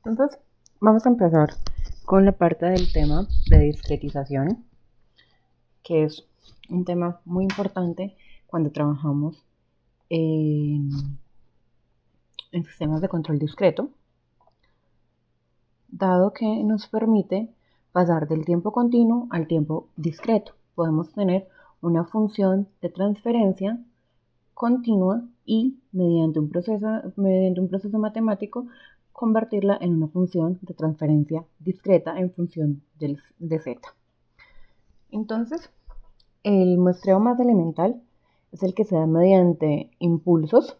Entonces, vamos a empezar con la parte del tema de discretización, que es un tema muy importante cuando trabajamos en, en sistemas de control discreto, dado que nos permite pasar del tiempo continuo al tiempo discreto. Podemos tener una función de transferencia continua y mediante un proceso matemático convertirla en una función de transferencia discreta en función de z. Entonces, el muestreo más elemental es el que se da mediante impulsos.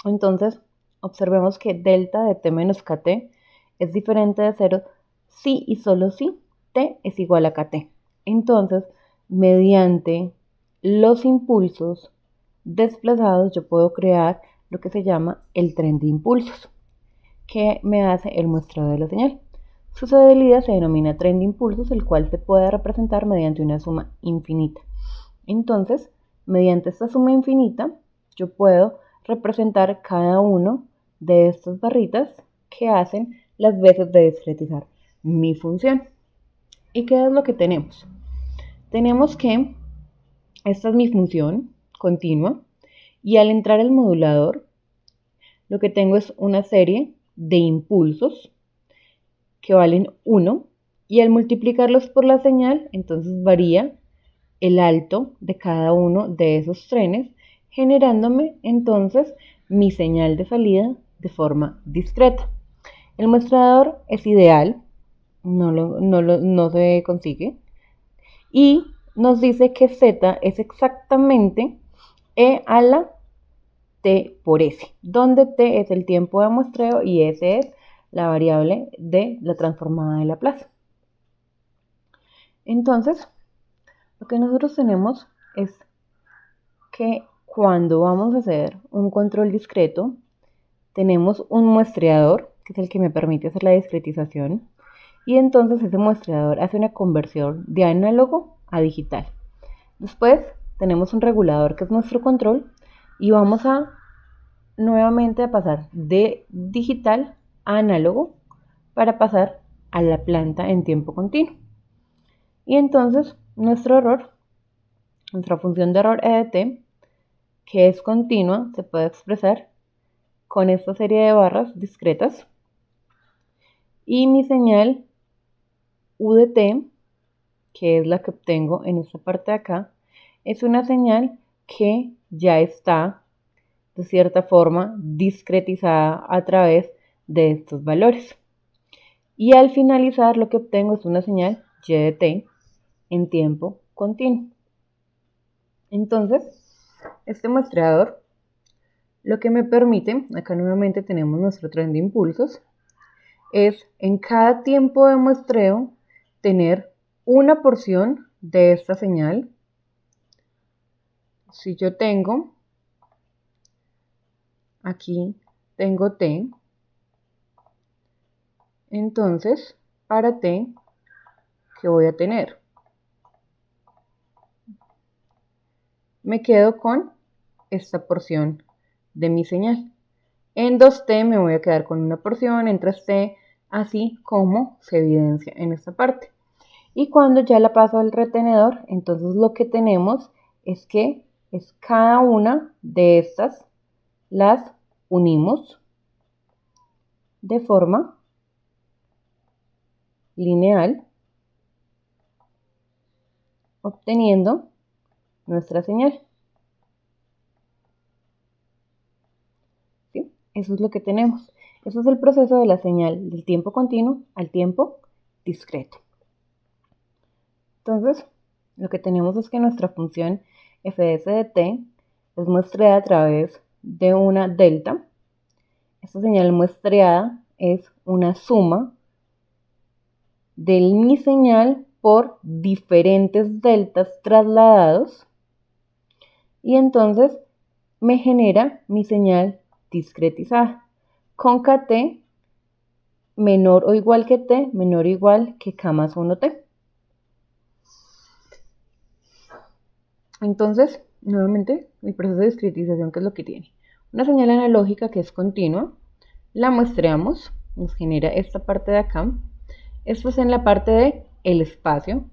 Entonces, observemos que delta de t menos kt es diferente de 0 si y solo si t es igual a kt. Entonces, mediante los impulsos desplazados, yo puedo crear lo que se llama el tren de impulsos, que me hace el muestreo de la señal. Su salida se denomina tren de impulsos, el cual se puede representar mediante una suma infinita. Entonces, mediante esta suma infinita, yo puedo representar cada uno de estas barritas que hacen las veces de discretizar mi función. ¿Y qué es lo que tenemos? Tenemos que esta es mi función continua y al entrar el modulador, lo que tengo es una serie de impulsos que valen 1 y al multiplicarlos por la señal, entonces varía el alto de cada uno de esos trenes, generándome entonces mi señal de salida de forma discreta. El muestrador es ideal, no se consigue, y nos dice que z es exactamente e a la t por s, donde t es el tiempo de muestreo y s es la variable de la transformada de Laplace. Entonces, lo que nosotros tenemos es que cuando vamos a hacer un control discreto, tenemos un muestreador, que es el que me permite hacer la discretización, y entonces ese muestreador hace una conversión de análogo a digital. Después tenemos un regulador que es nuestro control y vamos a nuevamente a pasar de digital a análogo para pasar a la planta en tiempo continuo. Y entonces nuestra función de error e de t, que es continua, se puede expresar con esta serie de barras discretas. Y mi señal u de t, que es la que obtengo en esta parte de acá, es una señal que ya está de cierta forma discretizada a través de estos valores. Y al finalizar lo que obtengo es una señal y de t en tiempo continuo. Entonces, este muestreador lo que me permite, acá nuevamente tenemos nuestro tren de impulsos, es en cada tiempo de muestreo tener una porción de esta señal. Si yo tengo, aquí tengo t, entonces para t, ¿qué voy a tener? Me quedo con esta porción de mi señal. En 2t me voy a quedar con una porción, en 3t, así como se evidencia en esta parte. Y cuando ya la paso al retenedor, entonces lo que tenemos es que es cada una de estas las unimos de forma lineal, obteniendo nuestra señal. ¿Sí? Eso es lo que tenemos. Eso es el proceso de la señal del tiempo continuo al tiempo discreto. Entonces, lo que tenemos es que nuestra función fs de t es muestreada a través de una delta. Esta señal muestreada es una suma de mi señal por diferentes deltas trasladados y entonces me genera mi señal discretizada con kt menor o igual que t, menor o igual que k más 1t. Entonces, nuevamente, el proceso de discretización, ¿qué es lo que tiene? Una señal analógica que es continua, la muestreamos nos genera esta parte de acá. Esto es en la parte de el espacio.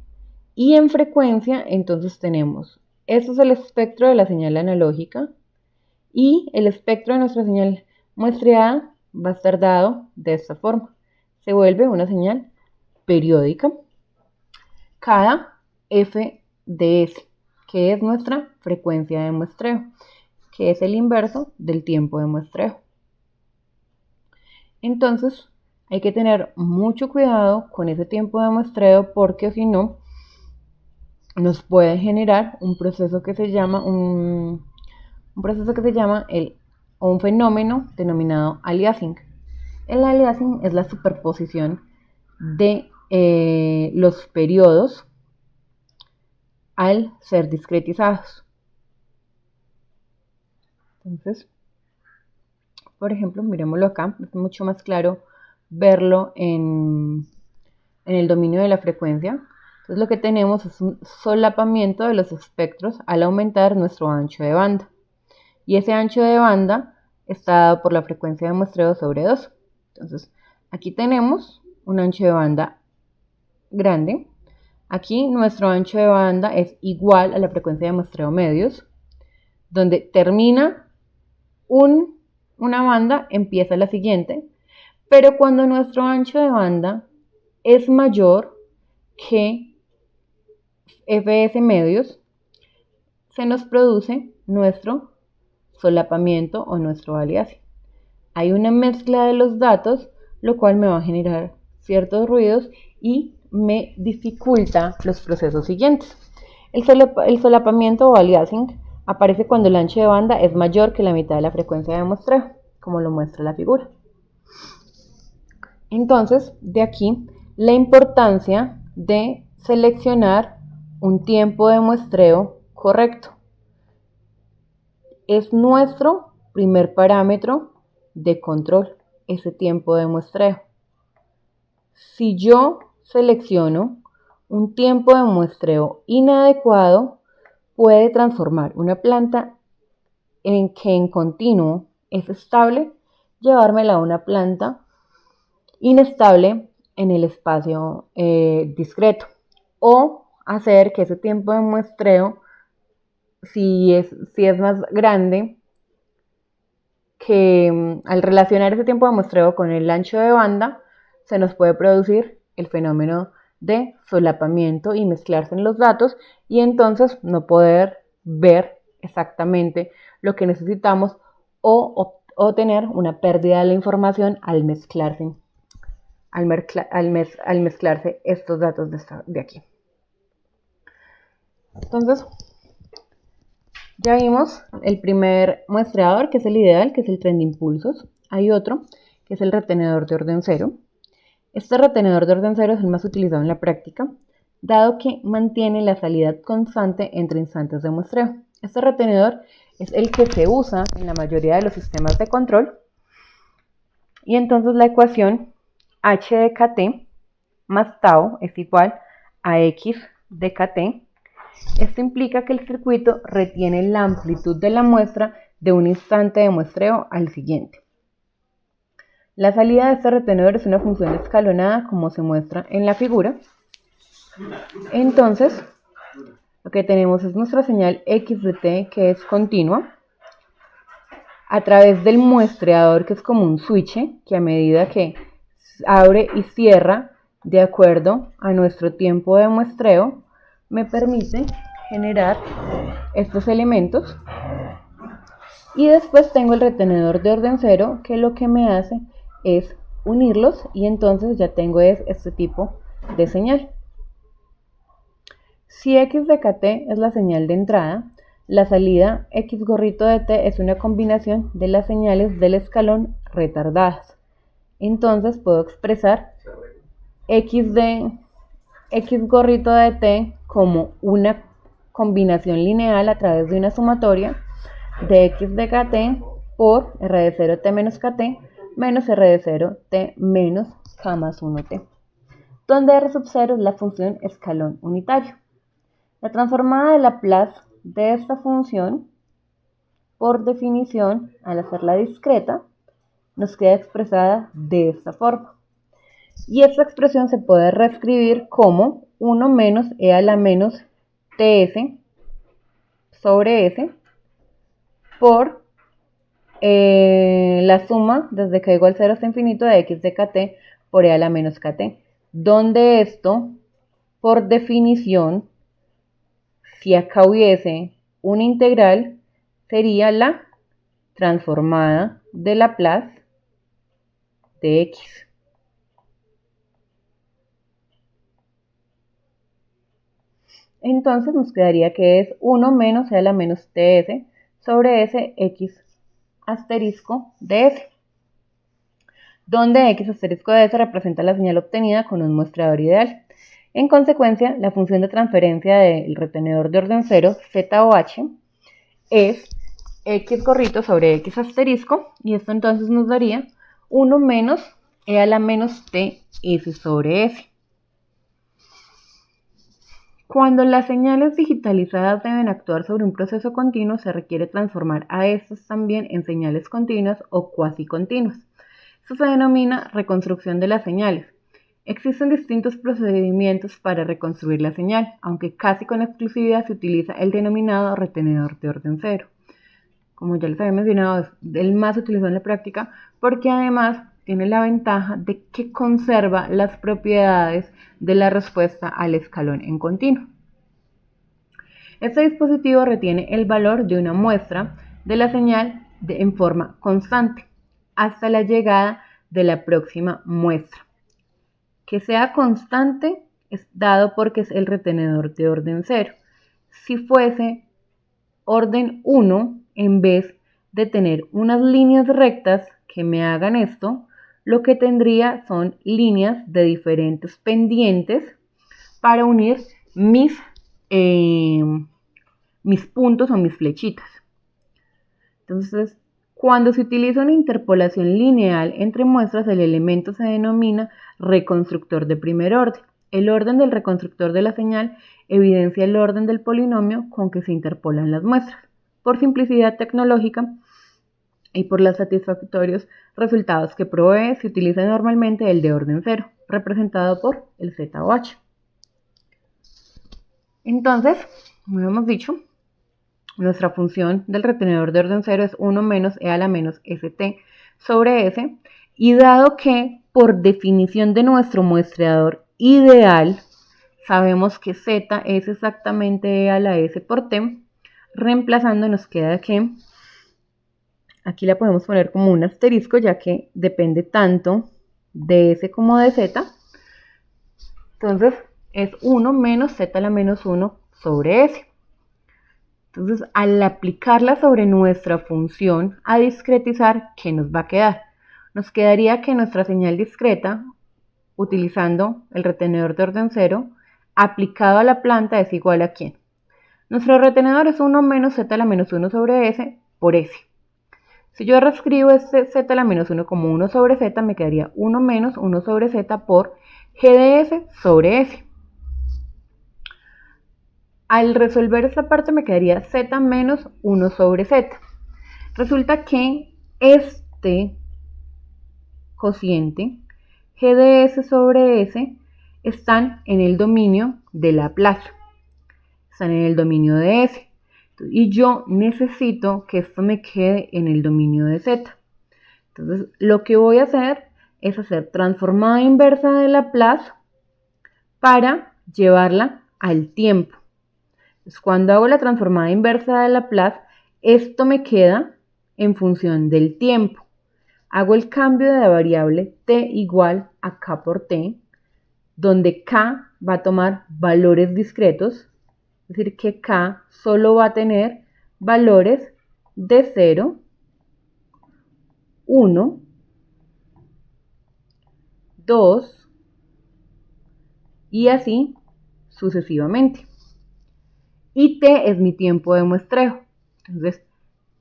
Y en frecuencia, entonces tenemos, esto es el espectro de la señal analógica y el espectro de nuestra señal muestreada va a estar dado de esta forma. Se vuelve una señal periódica cada f de s, que es nuestra frecuencia de muestreo, que es el inverso del tiempo de muestreo. Entonces, hay que tener mucho cuidado con ese tiempo de muestreo porque si no, nos puede generar un proceso que se llama un fenómeno denominado aliasing. El aliasing es la superposición de los periodos al ser discretizados. Entonces, por ejemplo, miremoslo acá, es mucho más claro verlo en el dominio de la frecuencia. Entonces lo que tenemos es un solapamiento de los espectros al aumentar nuestro ancho de banda. Y ese ancho de banda está dado por la frecuencia de muestreo sobre 2. Entonces, aquí tenemos un ancho de banda grande. Aquí nuestro ancho de banda es igual a la frecuencia de muestreo medios. Donde termina una banda, empieza la siguiente. Pero cuando nuestro ancho de banda es mayor que fs medios, se nos produce nuestro solapamiento o nuestro aliasing. Hay una mezcla de los datos, lo cual me va a generar ciertos ruidos y me dificulta los procesos siguientes. El solapamiento o aliasing aparece cuando el ancho de banda es mayor que la mitad de la frecuencia de muestreo, como lo muestra la figura. Entonces, de aquí la importancia de seleccionar un tiempo de muestreo correcto. Es nuestro primer parámetro de control, ese tiempo de muestreo. Si yo selecciono un tiempo de muestreo inadecuado, puede transformar una planta en que en continuo es estable, llevármela a una planta inestable en el espacio discreto, o hacer que ese tiempo de muestreo, si es más grande, que al relacionar ese tiempo de muestreo con el ancho de banda, se nos puede producir el fenómeno de solapamiento y mezclarse en los datos y entonces no poder ver exactamente lo que necesitamos o tener una pérdida de la información al mezclarse estos datos de aquí. Entonces, ya vimos el primer muestreador, que es el ideal, que es el tren de impulsos. Hay otro, que es el retenedor de orden cero. Este retenedor de orden cero es el más utilizado en la práctica, dado que mantiene la salida constante entre instantes de muestreo. Este retenedor es el que se usa en la mayoría de los sistemas de control. Y entonces la ecuación h de kt más tau es igual a x de kt. Esto implica que el circuito retiene la amplitud de la muestra de un instante de muestreo al siguiente. La salida de este retenedor es una función escalonada como se muestra en la figura. Entonces, lo que tenemos es nuestra señal x de t, que es continua, a través del muestreador, que es como un switch, que a medida que abre y cierra de acuerdo a nuestro tiempo de muestreo, me permite generar estos elementos. Y después tengo el retenedor de orden cero, que lo que me hace es unirlos y entonces ya tengo este tipo de señal. Si x de kt es la señal de entrada, la salida x gorrito de t es una combinación de las señales del escalón retardadas. Entonces puedo expresar x gorrito de t como una combinación lineal a través de una sumatoria de x de kt por r de 0t menos kt menos r de 0t menos k más 1t, donde r sub 0 es la función escalón unitario. La transformada de Laplace de esta función, por definición, al hacerla discreta, nos queda expresada de esta forma. Y esta expresión se puede reescribir como 1 menos e a la menos ts sobre s por la suma desde k igual 0 hasta infinito de x de kt por e a la menos kt, donde esto, por definición, si acá hubiese una integral, sería la transformada de Laplace de x. Entonces nos quedaría que es 1 menos e a la menos ts sobre s x asterisco de s, donde x asterisco de s representa la señal obtenida con un muestrador ideal. En consecuencia, la función de transferencia del retenedor de orden 0, z o h, es x gorrito sobre x asterisco, y esto entonces nos daría 1 menos e a la menos t s sobre s. Cuando las señales digitalizadas deben actuar sobre un proceso continuo, se requiere transformar a estas también en señales continuas o cuasi continuas. Esto se denomina reconstrucción de las señales. Existen distintos procedimientos para reconstruir la señal, aunque casi con exclusividad se utiliza el denominado retenedor de orden 0. Como ya les había mencionado, es el más utilizado en la práctica porque además tiene la ventaja de que conserva las propiedades de la respuesta al escalón en continuo. Este dispositivo retiene el valor de una muestra de la señal en forma constante hasta la llegada de la próxima muestra. Que sea constante es dado porque es el retenedor de orden 0. Si fuese orden 1, en vez de tener unas líneas rectas que me hagan esto, lo que tendría son líneas de diferentes pendientes para unir mis puntos o mis flechitas. Entonces, cuando se utiliza una interpolación lineal entre muestras, el elemento se denomina reconstructor de primer orden. El orden del reconstructor de la señal evidencia el orden del polinomio con que se interpolan las muestras. Por simplicidad tecnológica y por los satisfactorios resultados que provee, se utiliza normalmente el de orden 0, representado por el z o h. Entonces, como hemos dicho, nuestra función del retenedor de orden 0 es 1 menos e a la menos st sobre s, y dado que por definición de nuestro muestreador ideal sabemos que z es exactamente e a la s por t, reemplazando nos queda que aquí la podemos poner como un asterisco, ya que depende tanto de s como de z. Entonces es 1 menos z a la menos 1 sobre s. Entonces, al aplicarla sobre nuestra función a discretizar, ¿qué nos va a quedar? Nos quedaría que nuestra señal discreta, utilizando el retenedor de orden 0, aplicado a la planta es igual a ¿quién? Nuestro retenedor es 1 menos z a la menos 1 sobre s por s. Si yo reescribo este z a la menos 1 como 1 sobre z, me quedaría 1 menos 1 sobre z por g de s sobre s. Al resolver esta parte me quedaría z menos 1 sobre z. Resulta que este cociente, g de s sobre s, están en el dominio de Laplace. Están en el dominio de s. Y yo necesito que esto me quede en el dominio de z. Entonces, lo que voy a hacer es hacer transformada inversa de Laplace para llevarla al tiempo. Entonces, cuando hago la transformada inversa de Laplace, esto me queda en función del tiempo. Hago el cambio de la variable t igual a k por t, donde k va a tomar valores discretos, es decir, que k solo va a tener valores de 0, 1, 2 y así sucesivamente. Y t es mi tiempo de muestreo. Entonces,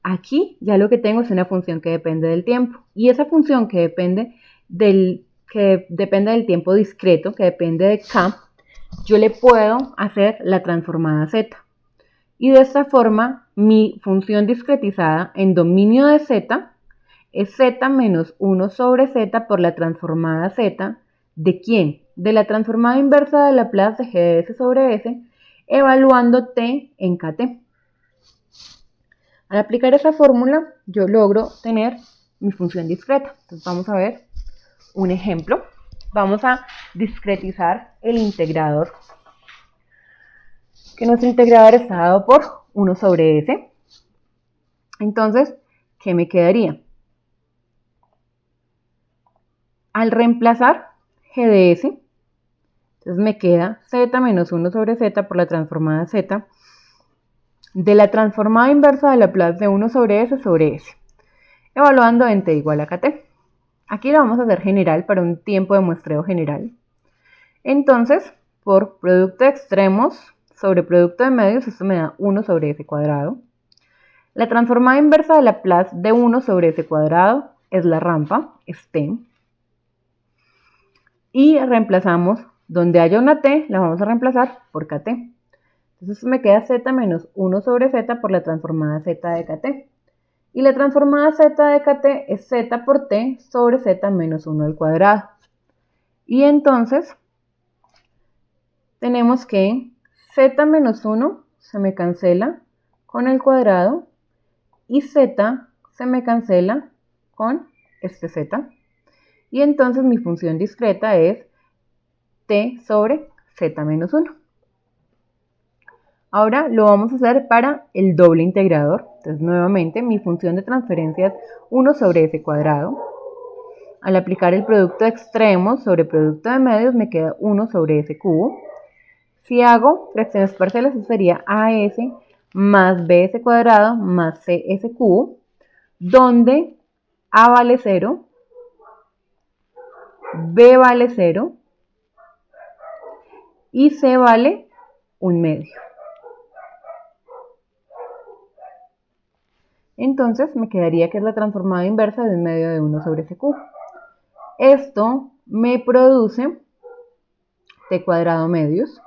aquí ya lo que tengo es una función que depende del tiempo. Y esa función que depende del tiempo discreto, que depende de k, yo le puedo hacer la transformada z. Y de esta forma, mi función discretizada en dominio de z es z menos 1 sobre z por la transformada z. ¿De quién? De la transformada inversa de Laplace de g de s sobre s, evaluando t en kt. Al aplicar esa fórmula, yo logro tener mi función discreta. Entonces vamos a ver un ejemplo. Vamos a discretizar el integrador, que nuestro integrador está dado por 1 sobre s. Entonces, ¿qué me quedaría? Al reemplazar g de s, entonces me queda z menos 1 sobre z por la transformada z de la transformada inversa de Laplace de 1 sobre s, evaluando en t igual a kt. Aquí lo vamos a hacer general para un tiempo de muestreo general. Entonces, por producto de extremos sobre producto de medios, esto me da 1 sobre s cuadrado. La transformada inversa de Laplace de 1 sobre s cuadrado es la rampa, es t. Y reemplazamos, donde haya una t, la vamos a reemplazar por kt. Entonces me queda z menos 1 sobre z por la transformada z de kt. Y la transformada z de kt es z por t sobre z menos 1 al cuadrado. Y entonces tenemos que z menos 1 se me cancela con el cuadrado y z se me cancela con este z. Y entonces mi función discreta es t sobre z menos 1. Ahora lo vamos a hacer para el doble integrador. Entonces nuevamente mi función de transferencia es 1 sobre s cuadrado. Al aplicar el producto de extremos sobre producto de medios me queda 1 sobre s cubo. Si hago fracciones parciales, eso sería as más bs cuadrado más cs cubo, donde a vale 0, b vale 0 y c vale 1/2. Entonces me quedaría que es la transformada inversa de 1/2 de 1 sobre s cubo. Esto me produce t cuadrado medios.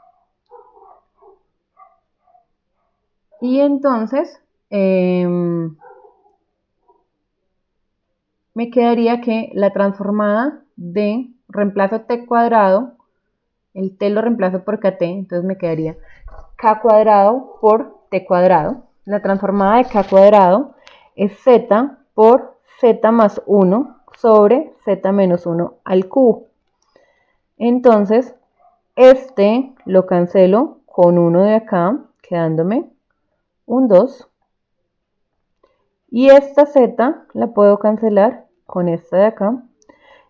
Y entonces me quedaría que la transformada de reemplazo t cuadrado, el t lo reemplazo por kt, entonces me quedaría k cuadrado por t cuadrado. La transformada de k cuadrado es z por z más 1 sobre z menos 1 al cubo. Entonces, este lo cancelo con 1 de acá, quedándome un 2. Y esta z la puedo cancelar con esta de acá.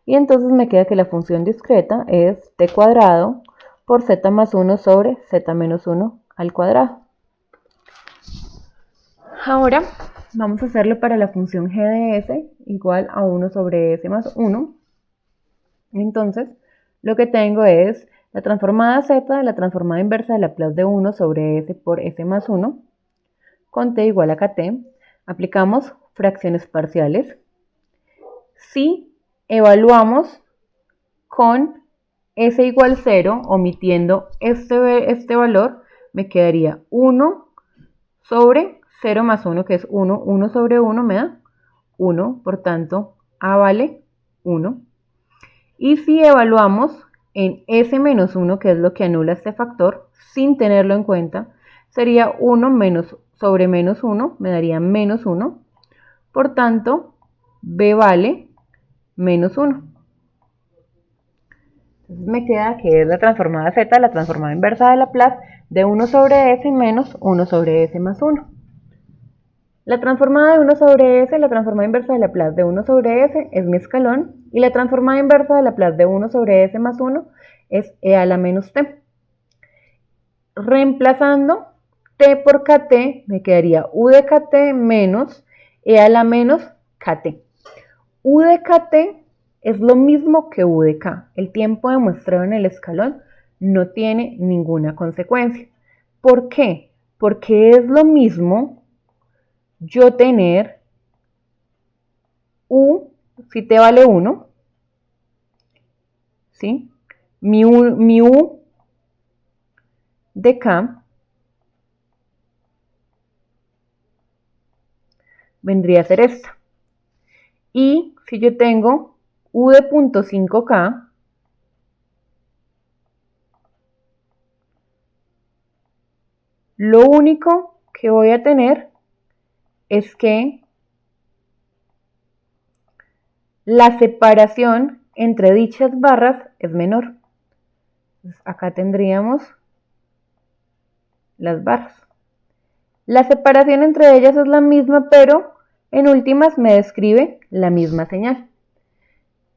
Y entonces me queda que la función discreta es t cuadrado por z más 1 sobre z menos 1 al cuadrado. Ahora vamos a hacerlo para la función g de s igual a 1 sobre s más 1. Entonces lo que tengo es la transformada z de la transformada inversa de Laplace de 1 sobre s por s más 1 con t igual a kt. Aplicamos fracciones parciales. Si evaluamos con s igual 0, omitiendo este valor, me quedaría 1 sobre 0 más 1, que es 1. 1 sobre 1 me da 1, por tanto, a vale 1. Y si evaluamos en s menos 1, que es lo que anula este factor, sin tenerlo en cuenta, sería 1 menos sobre menos 1, me daría menos 1. Por tanto, b vale menos 1. Entonces me queda que es la transformada z, la transformada inversa de Laplace de 1 sobre s menos 1 sobre s más 1. La transformada de 1 sobre s, la transformada inversa de Laplace de 1 sobre s es mi escalón, y la transformada inversa de Laplace de 1 sobre s más 1 es e a la menos t. Reemplazando t por kt, me quedaría u de kt menos e a la menos kt. U de kt es lo mismo que u de k. El tiempo de muestreo en el escalón no tiene ninguna consecuencia. ¿Por qué? Porque es lo mismo yo tener u, si t vale 1, ¿sí? Mi u de k vendría a ser esta. Y si yo tengo u de 0.5k, lo único que voy a tener es que la separación entre dichas barras es menor. Entonces, acá tendríamos las barras. La separación entre ellas es la misma, pero en últimas me describe la misma señal.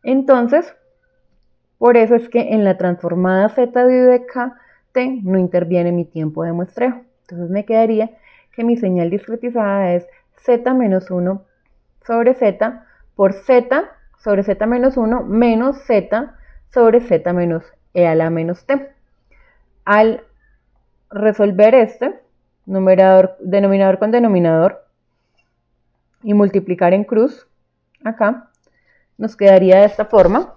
Entonces, por eso es que en la transformada z de u de k t no interviene mi tiempo de muestreo. Entonces me quedaría que mi señal discretizada es z menos 1 sobre z por z sobre z menos 1 menos z sobre z menos e a la menos t. Al resolver este, denominador con denominador, y multiplicar en cruz, acá, nos quedaría de esta forma.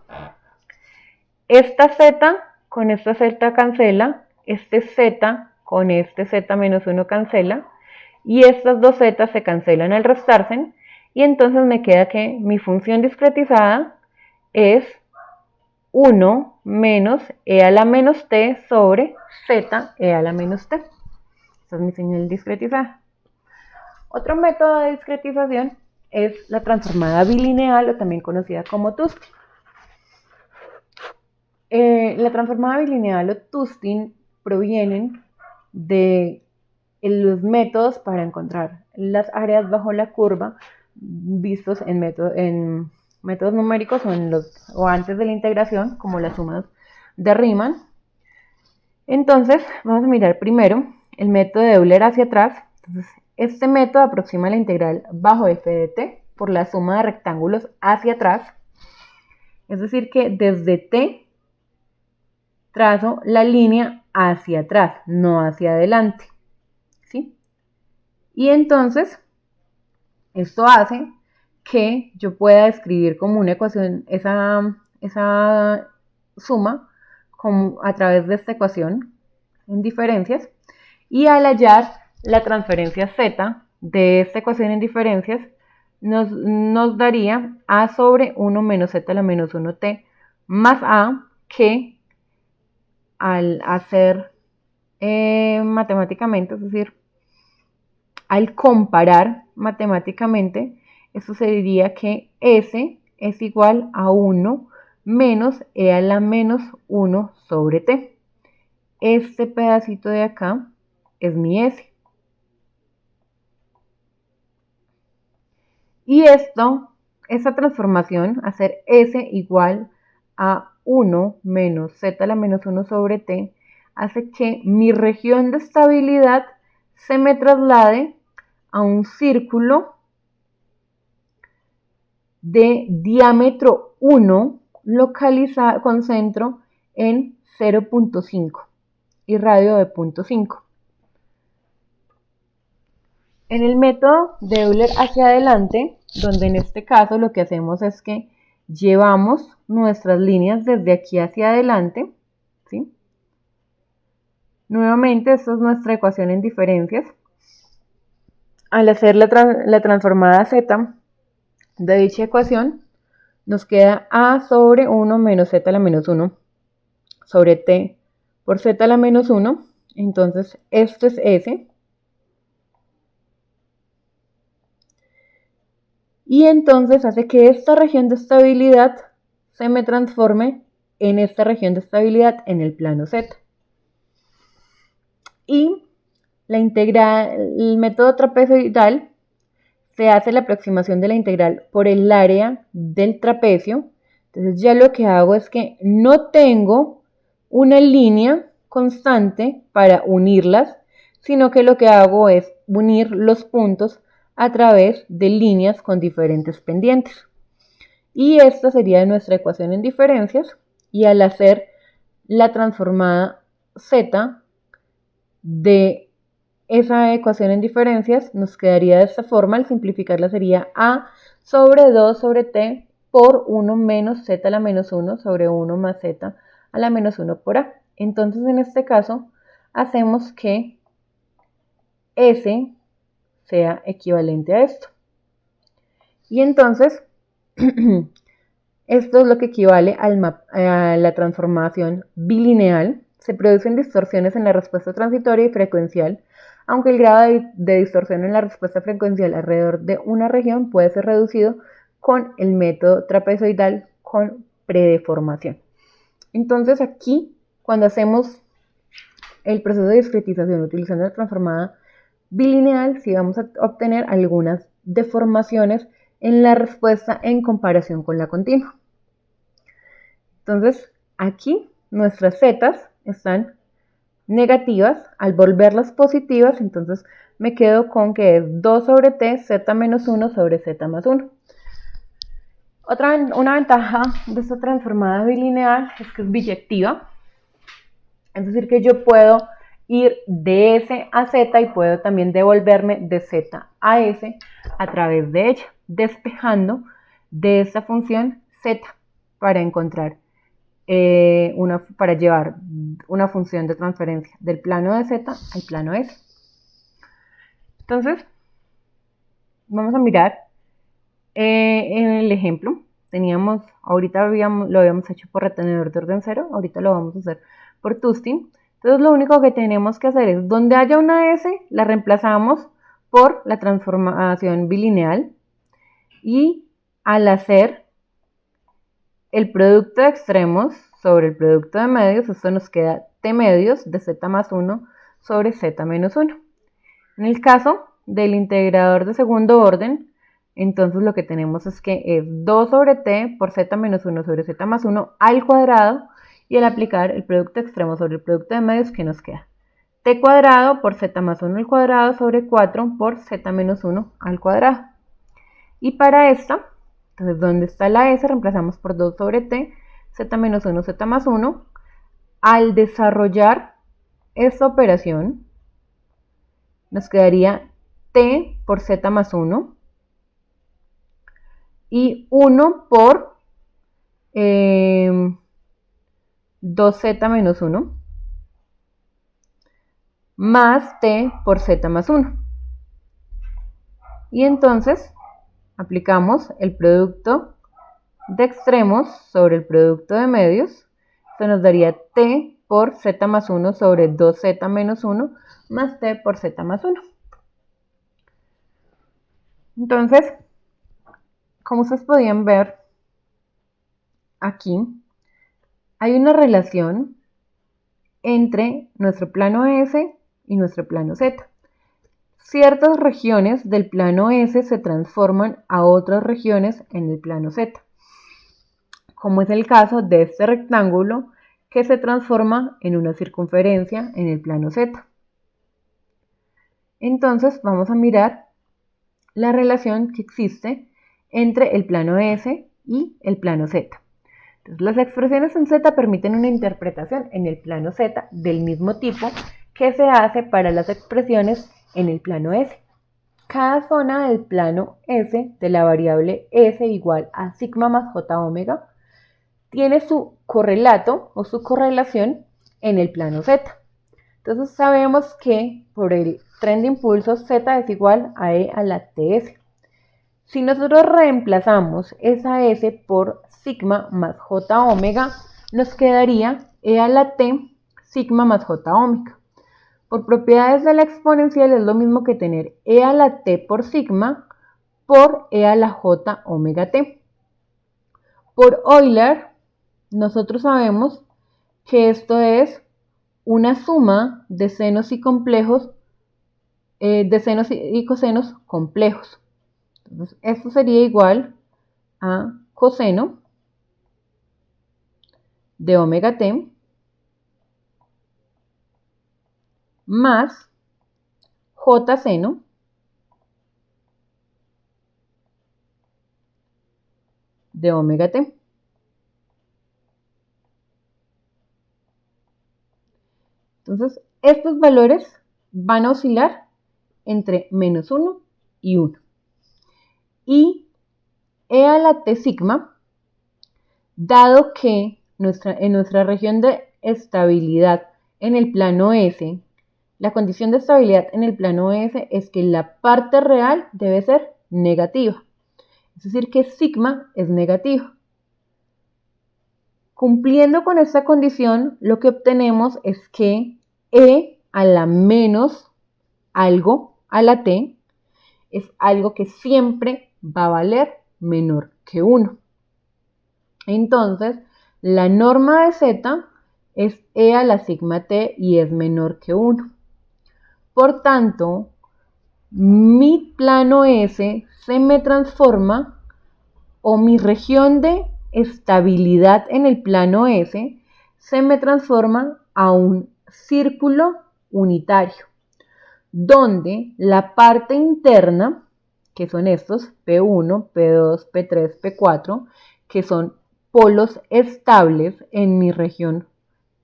Esta z con esta z cancela, este z con este z menos 1 cancela, y estas dos z se cancelan al restarse, y entonces me queda que mi función discretizada es 1 menos e a la menos t sobre z e a la menos t. Esta es mi señal discretizada. Otro método de discretización es la transformada bilineal, o también conocida como Tustin. La transformada bilineal o Tustin provienen de los métodos para encontrar las áreas bajo la curva vistos en métodos numéricos o antes de la integración, como las sumas de Riemann. Entonces, vamos a mirar primero el método de Euler hacia atrás. Entonces, este método aproxima la integral bajo f de t por la suma de rectángulos hacia atrás. Es decir, que desde t trazo la línea hacia atrás, no hacia adelante. ¿Sí? Y entonces, esto hace que yo pueda escribir como una ecuación esa suma a través de esta ecuación en diferencias, y al hallar la transferencia z de esta ecuación en diferencias nos daría a sobre 1 menos z a la menos 1t más a, que al hacer matemáticamente, es decir, al comparar matemáticamente, eso sería que S es igual a 1 menos e a la menos 1 sobre t. Este pedacito de acá es mi S. Y esta transformación, hacer S igual a 1 menos z a la menos 1 sobre t, hace que mi región de estabilidad se me traslade a un círculo de diámetro 1 localizado con centro en 0.5 y radio de 0.5. En el método de Euler hacia adelante, donde en este caso lo que hacemos es que llevamos nuestras líneas desde aquí hacia adelante, ¿sí? Nuevamente, esta es nuestra ecuación en diferencias. Al hacer la transformada z de dicha ecuación, nos queda a sobre 1 menos z a la menos 1 sobre t por z a la menos 1. Entonces, esto es S. Y entonces hace que esta región de estabilidad se me transforme en esta región de estabilidad en el plano Z. Y el método trapezoidal se hace la aproximación de la integral por el área del trapecio. Entonces ya lo que hago es que no tengo una línea constante para unirlas, sino que lo que hago es unir los puntos a través de líneas con diferentes pendientes. Y esta sería nuestra ecuación en diferencias, y al hacer la transformada z de esa ecuación en diferencias nos quedaría de esta forma. Al simplificarla sería a sobre 2 sobre t por 1 menos z a la menos 1 sobre 1 más z a la menos 1 por a. Entonces en este caso hacemos que S sea equivalente a esto. Y entonces Esto es lo que equivale a la transformación bilineal. Se producen distorsiones en la respuesta transitoria y frecuencial, aunque el grado de distorsión en la respuesta frecuencial alrededor de una región puede ser reducido con el método trapezoidal con predeformación. Entonces aquí, cuando hacemos el proceso de discretización utilizando la transformada bilineal, sí vamos a obtener algunas deformaciones en la respuesta en comparación con la continua. Entonces, aquí nuestras zetas están negativas. Al volverlas positivas, entonces me quedo con que es 2 sobre t, z menos 1 sobre z más 1. Una ventaja de esta transformada bilineal es que es biyectiva. Es decir, que yo puedo ir de S a Z y puedo también devolverme de Z a S a través de ella, despejando de esta función Z para encontrar para llevar una función de transferencia del plano de Z al plano S. Entonces, vamos a mirar en el ejemplo. Ahorita lo habíamos hecho por retenedor de orden 0, ahorita lo vamos a hacer por Tustin. Entonces lo único que tenemos que hacer es, donde haya una S, la reemplazamos por la transformación bilineal, y al hacer el producto de extremos sobre el producto de medios, esto nos queda t medios de z más 1 sobre z menos 1. En el caso del integrador de segundo orden, entonces lo que tenemos es que es 2 sobre t por z menos 1 sobre z más 1 al cuadrado, y al aplicar el producto extremo sobre el producto de medios, ¿qué nos queda? T cuadrado por z más 1 al cuadrado sobre 4 por z menos 1 al cuadrado. Y para esta, entonces donde está la s, reemplazamos por 2 sobre t, z menos 1, z más 1. Al desarrollar esta operación, nos quedaría t por z más 1 y 1 por 2z menos 1 más t por z más 1. Y entonces aplicamos el producto de extremos sobre el producto de medios. Esto nos daría t por z más 1 sobre 2z menos 1 más t por z más 1. Entonces, como ustedes podían ver aquí, hay una relación entre nuestro plano S y nuestro plano Z. Ciertas regiones del plano S se transforman a otras regiones en el plano Z, como es el caso de este rectángulo que se transforma en una circunferencia en el plano Z. Entonces vamos a mirar la relación que existe entre el plano S y el plano Z. Entonces, las expresiones en Z permiten una interpretación en el plano Z del mismo tipo que se hace para las expresiones en el plano S. Cada zona del plano S de la variable S igual a sigma más j omega tiene su correlato o su correlación en el plano Z. Entonces sabemos que por el tren de impulsos Z es igual a E a la TS. Si nosotros reemplazamos esa S por sigma más j omega, nos quedaría E a la T sigma más j omega. Por propiedades de la exponencial es lo mismo que tener E a la T por sigma por E a la j omega T. Por Euler, nosotros sabemos que esto es una suma de senos y complejos, de senos y cosenos complejos. Entonces, esto sería igual a coseno de omega t más j seno de omega t. Entonces, estos valores van a oscilar entre menos 1 y 1. Y E a la T sigma, dado que en nuestra región de estabilidad en el plano S, la condición de estabilidad en el plano S es que la parte real debe ser negativa. Es decir, que sigma es negativo. Cumpliendo con esta condición, lo que obtenemos es que E a la menos algo a la T es algo que siempre va a valer menor que 1. Entonces, la norma de Z es E a la sigma T y es menor que 1. Por tanto, mi plano S se me transforma, o mi región de estabilidad en el plano S se me transforma a un círculo unitario, donde la parte interna, que son estos, P1, P2, P3, P4, que son polos estables en mi región,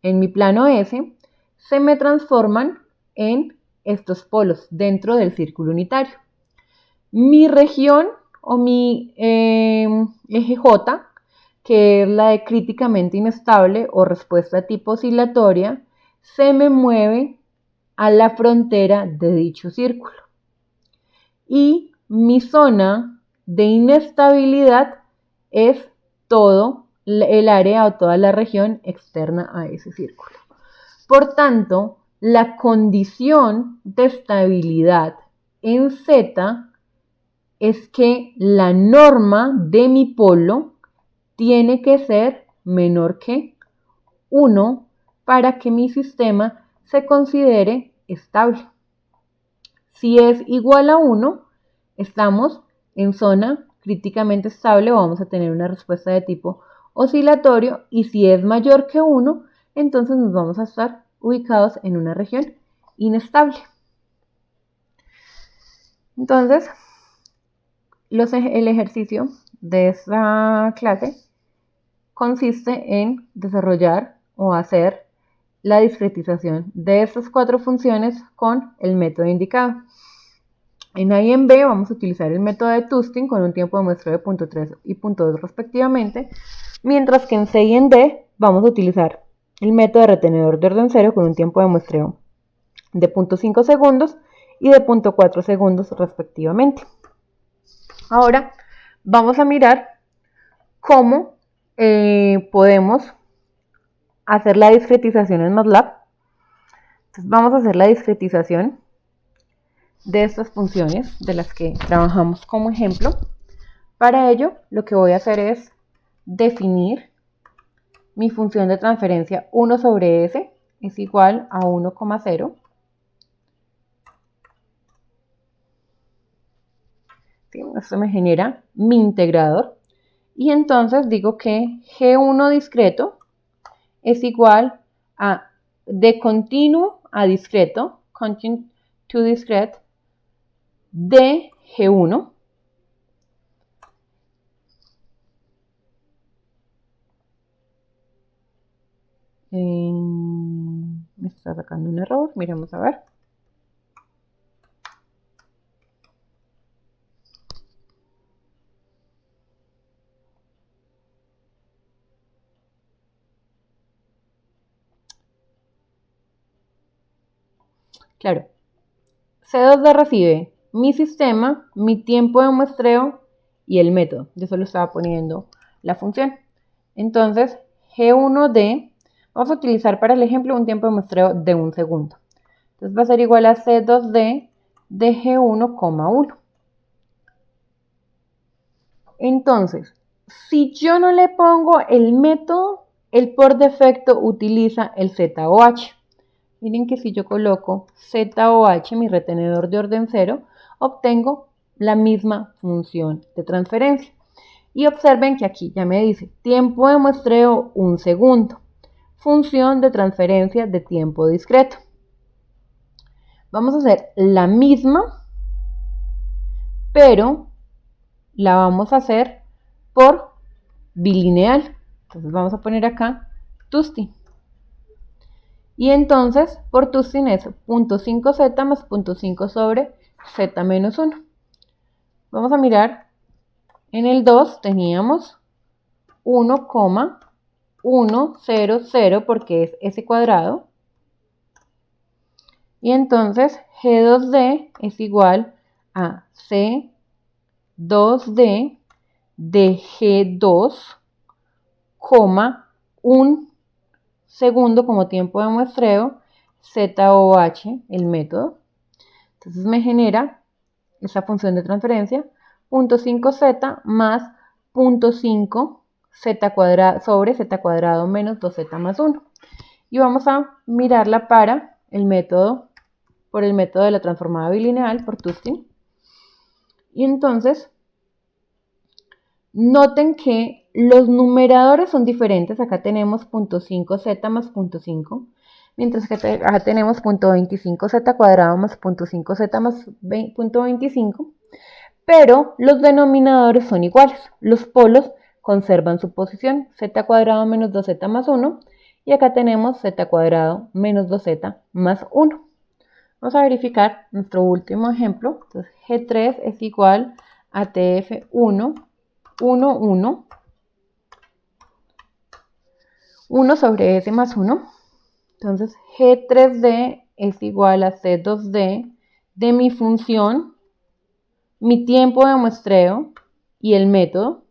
en mi plano S, se me transforman en estos polos dentro del círculo unitario. Mi región o mi eje J, que es la de críticamente inestable o respuesta tipo oscilatoria, se me mueve a la frontera de dicho círculo. Y mi zona de inestabilidad es todo el área o toda la región externa a ese círculo. Por tanto, la condición de estabilidad en Z es que la norma de mi polo tiene que ser menor que 1 para que mi sistema se considere estable. Si es igual a 1, estamos en zona críticamente estable o vamos a tener una respuesta de tipo oscilatorio, y si es mayor que 1, entonces nos vamos a estar ubicados en una región inestable. Entonces, el ejercicio de esta clase consiste en desarrollar o hacer la discretización de estas 4 funciones con el método indicado. En A y en B vamos a utilizar el método de Tustin con un tiempo de muestreo de 0.3 y 0.2 respectivamente, mientras que en C y en D vamos a utilizar el método de retenedor de orden 0 con un tiempo de muestreo de 0.5 segundos y de 0.4 segundos respectivamente. Ahora vamos a mirar cómo podemos hacer la discretización en MATLAB. Entonces vamos a hacer la discretización de estas funciones de las que trabajamos como ejemplo. Para ello, lo que voy a hacer es definir mi función de transferencia 1 sobre S es igual a 1,0. ¿Sí? Esto me genera mi integrador. Y entonces digo que G1 discreto es igual a de continuo a discreto, continue to discrete, de G1 me está sacando un error, miremos a ver. Claro, C2D recibe mi sistema, mi tiempo de muestreo y el método. Yo solo estaba poniendo la función. Entonces, G1D, vamos a utilizar para el ejemplo un tiempo de muestreo de 1 segundo. Entonces va a ser igual a C2D de G1,1. Entonces, si yo no le pongo el método, él por defecto utiliza el ZOH. Miren que si yo coloco ZOH, mi retenedor de orden 0, obtengo la misma función de transferencia. Y observen que aquí ya me dice tiempo de muestreo 1 segundo, función de transferencia de tiempo discreto. Vamos a hacer la misma, pero la vamos a hacer por bilineal. Entonces vamos a poner acá Tustin. Y entonces, por Tustin es 0.5z más 0.5 sobre z menos 1. Vamos a mirar. En el 2 teníamos 1,100 porque es s cuadrado. Y entonces G2D es igual a C2D de G2, 1 segundo como tiempo de muestreo, ZOH, el método. Entonces me genera esa función de transferencia, 0.5z más 0.5 z cuadrado sobre z cuadrado menos 2z más 1. Y vamos a mirarla para el método, por el método de la transformada bilineal por Tustin. Y entonces, noten que los numeradores son diferentes. Acá tenemos 0.5z más 0.5, mientras que acá tenemos 0.25z cuadrado más 0.5z más 0.25. Pero los denominadores son iguales. Los polos conservan su posición, z cuadrado menos 2z más 1. Y acá tenemos z cuadrado menos 2z más 1. Vamos a verificar nuestro último ejemplo. Entonces, G3 es igual a TF1, 1, 1, 1 sobre S más 1. Entonces, G3D es igual a C2D de mi función, mi tiempo de muestreo y el método.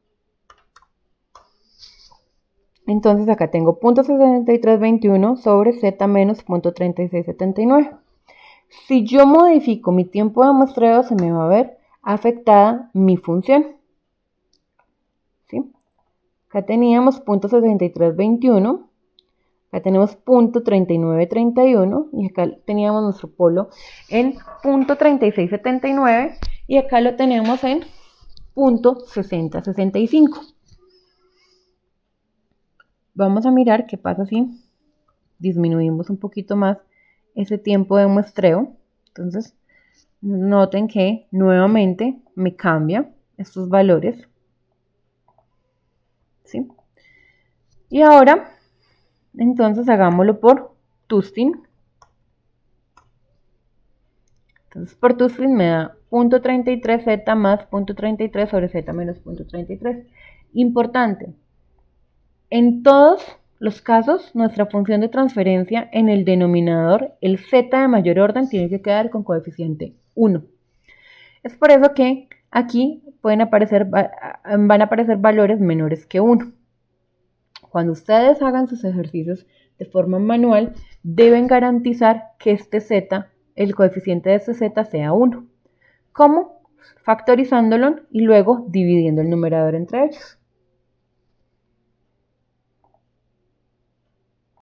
Entonces, acá tengo 0.6321 sobre Z menos 0.3679. Si yo modifico mi tiempo de muestreo, se me va a ver afectada mi función. ¿Sí? Acá teníamos 0.6321, acá tenemos 0.3931 y acá teníamos nuestro polo en 0.3679 y acá lo tenemos en 0.6065. Vamos a mirar qué pasa si disminuimos un poquito más ese tiempo de muestreo. Entonces, noten que nuevamente me cambia estos valores. ¿Sí? Y ahora, entonces hagámoslo por Tustin. Entonces, por Tustin me da 0.33z más 0.33 sobre z menos 0.33. Importante, en todos los casos, nuestra función de transferencia en el denominador, el z de mayor orden, tiene que quedar con coeficiente 1. Es por eso que aquí van a aparecer valores menores que 1. Cuando ustedes hagan sus ejercicios de forma manual, deben garantizar que este z, el coeficiente de este z, sea 1. ¿Cómo? Factorizándolo y luego dividiendo el numerador entre ellos.